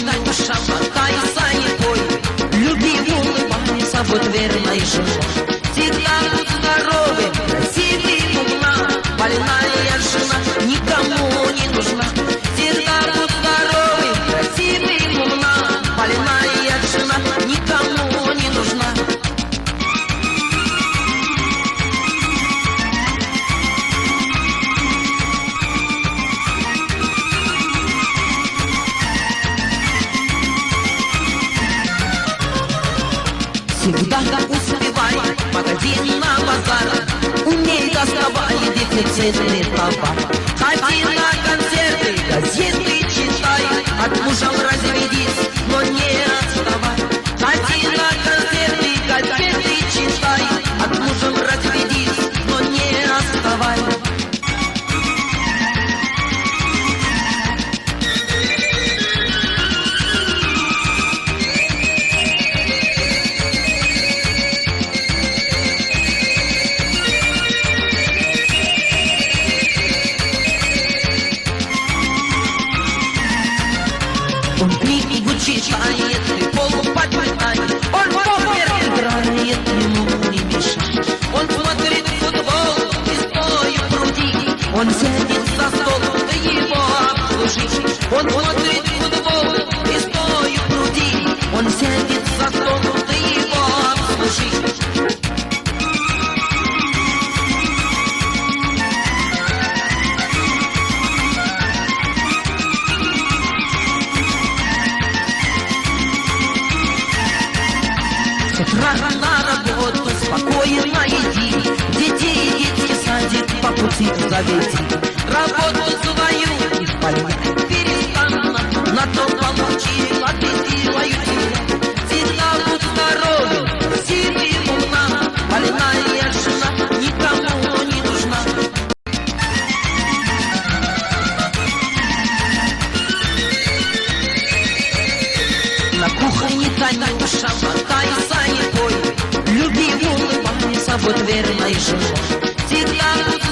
Танюша, мотайся и пой, любимый улыбайся, будь верной женой. Всегда будь здоровым, красивым, умна, больная жена никому не нужна. Всегда будь здоровым, красивым, умна, больная жена никому не нужна. Всегда успевай, магазин на базар, умей доставай дефицитный товар. Ходи на концерты, газеты читай, от мужа разведись, но не отставай. Ходи на концерты, газеты читай, от мужа разведись, но не отставай. Он книгу читает, и полу подметает, он попер играет, ему не мешает. Он смотрит футбол и стоя в груди, он сядет за стол, да его обслужить. Он смотрит футбол и стоя в груди, он сядет за стол, да его обслужить. С утра на работу спокойно иди, детей детский садик по пути заведи. Работу свою исполняй перестанно, на то получила ты делаю тебя. Всегда будь здоровым, красивым, умна, больная жена никому не нужна. На кухне Танюша, мотайся и пой, любимый улыбайся, будь верной женой. Всегда будь